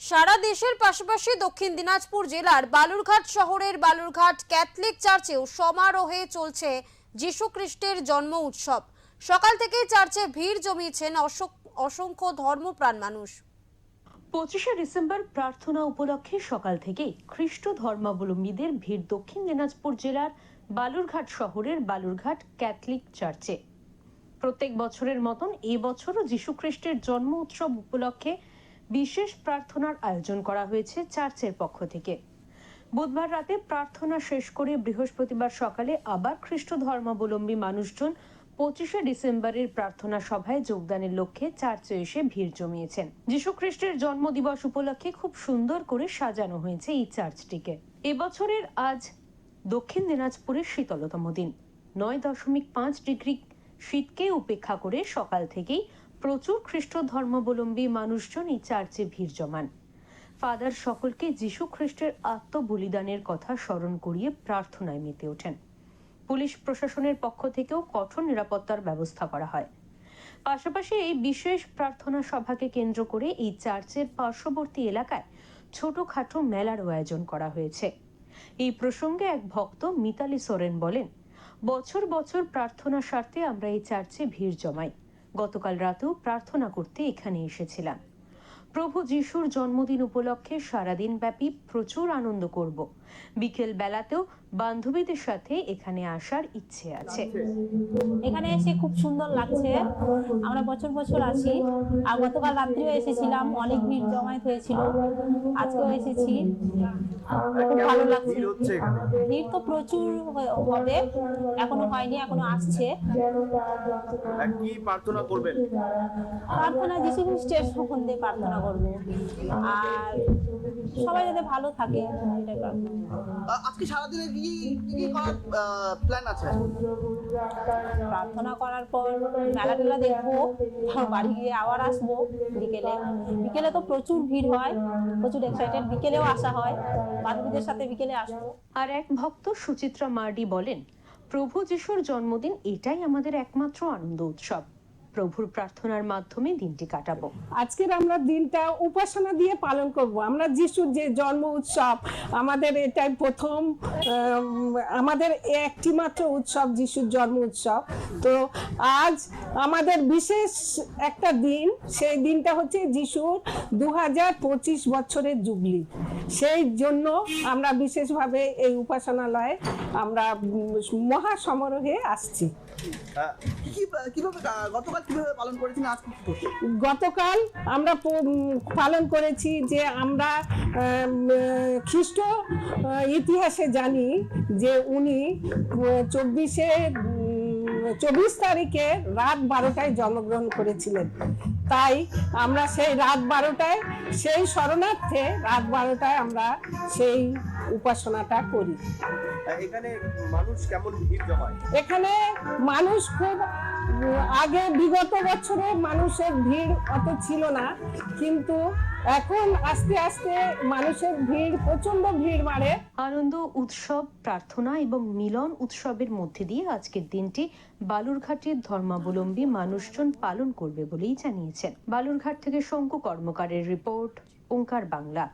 সারা দেশের পাশাপাশি দক্ষিণ দিনাজপুর জেলার বালুরঘাট শহরের বালুরঘাট ক্যাথলিক চার্চেও সমারোহে চলছে যীশু খ্রিস্টের জন্ম উৎসব। সকাল থেকেই চার্চে ভিড় জমিয়েছেন অসংখ্য ধর্মপ্রাণ মানুষ। 25শে ডিসেম্বর প্রার্থনা উপলক্ষে সকাল থেকেই খ্রিস্ট ধর্মাবলম্বীদের ভিড় দক্ষিণ দিনাজপুর জেলার বালুরঘাট শহরের বালুরঘাট ক্যাথলিক চার্চে। প্রত্যেক বছরের মতন এই বছরও যীশু খ্রিস্টের জন্ম উৎসব উপলক্ষে বিশেষ প্রার্থনার আয়োজন করা হয়েছে চার্চের পক্ষ থেকে। বুধবার রাতে প্রার্থনা শেষ করে বৃহস্পতিবার সকালে আবার খ্রিস্ট ধর্মাবলম্বী মানুষজন 25শে ডিসেম্বরের প্রার্থনা সভায় যোগদানের লক্ষ্যে চার্চে এসে ভিড় জমিয়েছেন। যীশু খ্রিস্টের জন্মদিবস উপলক্ষে খুব সুন্দর করে সাজানো হয়েছে এই চার্চটিকে। এবছরের আজ দক্ষিণ দিনাজপুরের শীতলতম দিন। 9.5 ডিগ্রি শীতকে উপেক্ষা করে সকাল থেকেই প্রচুর খ্রিস্ট ধর্মাবলম্বী মানুষজন এই চার্চে ভিড় জমান। ফাদার সকলকে যীশু খ্রিস্টের আত্মবলিদানের কথা স্মরণ করিয়ে প্রার্থনায় মেতে ওঠেন। পুলিশ প্রশাসনের পক্ষ থেকেও কঠোর নিরাপত্তার ব্যবস্থা করা হয়। পাশাপাশি এই বিশেষ প্রার্থনা সভাকে কেন্দ্র করে এই চার্চের পার্শ্ববর্তী এলাকায় ছোটখাটো মেলারও আয়োজন করা হয়েছে। এই প্রসঙ্গে এক ভক্ত মিতালি সোরেন বলেন, বছর বছর প্রার্থনার স্বার্থে আমরা এই চার্চে ভিড় জমাই। গতকাল রাতেও প্রার্থনা করতে এখানে এসেছিলাম। প্রভু যিশুর জন্মদিন উপলক্ষে সারাদিন ব্যাপী প্রচুর আনন্দ করব। বিকেল বেলাতেও বান্ধবীদের সাথে এখানে আসার ইচ্ছে আছে। এখানে এসে খুব সুন্দর লাগছে। আমরা বছর বছর আসি, আর গতকাল রাত্রিও এসেছিলাম, অনেক ভিড় জমায়েত হয়েছিল। আজকেও এসেছি, খুব ভালো লাগছে। ভিড় তো প্রচুর হবে, এখনো হয়নি, এখনো আসছে। কি প্রার্থনা করবেন? প্রার্থনা যীশু খ্রিস্টের সম্বন্ধে প্রার্থনা করব, আর সবাই যাতে ভালো থাকে এটাই প্রার্থনা। আজকে সারাদিনে কি করার প্ল্যান আছে? প্রার্থনা করার পর মেলা টেলা দেখবো, বাড়ি গিয়ে আবার আসবো বিকেলে তো প্রচুর ভিড় হয়, প্রচুর এক্সাইটেড। বিকেলেও আসা হয়, বান্ধবীদের সাথে বিকেলে আসবো। আর এক ভক্ত সুচিত্রা মার্ডি বলেন, প্রভু যিশুর জন্মদিন এটাই আমাদের একমাত্র আনন্দ উৎসব। প্রভুর প্রার্থনার মাধ্যমে দিনটি কাটাবো। আজকের আমরা দিনটা উপাসনা দিয়ে পালন করব। আমরা যিশুর যে জন্ম উৎসব, আমাদের এটাই প্রথম, আমাদের একটি মাত্র উৎসব, যিশুর জন্ম উৎসব। তো আজ আমাদের বিশেষ একটা দিন, সেই দিনটা হচ্ছে যিশুর 2025 বছরের জুবলি। সেই জন্য আমরা বিশেষভাবে এই উপাসনালয়ে আমরা মহা সমারোহে আসছি। গতকাল আমরা পালন করেছি যে আমরা খ্রিস্ট ইতিহাসে জানি যে উনি 24 তারিখে রাত 12টায় জন্মগ্রহণ করেছিলেন। তাই আমরা সেই রাত 12টায়, সেই শরণার্থে রাত 12টায় আমরা সেই উপাসনাটা করি। এখানে মানুষ কেমন ভিড় জমায়? এখানে মানুষ খুব, আগে বিগত বছরে মানুষের ভিড় অত ছিল না, কিন্তু এখন আস্তে আস্তে মানুষের ভিড়, প্রচন্ড ভিড় বাড়ে। আনন্দ উৎসব, প্রার্থনা এবং মিলন উৎসবের মধ্যে দিয়ে আজকের দিনটি বালুরঘাটের ধর্মাবলম্বী মানুষজন পালন করবে বলেই জানিয়েছেন। বালুরঘাট থেকে শঙ্কু কর্মকারের রিপোর্ট, ওঙ্কার বাংলা।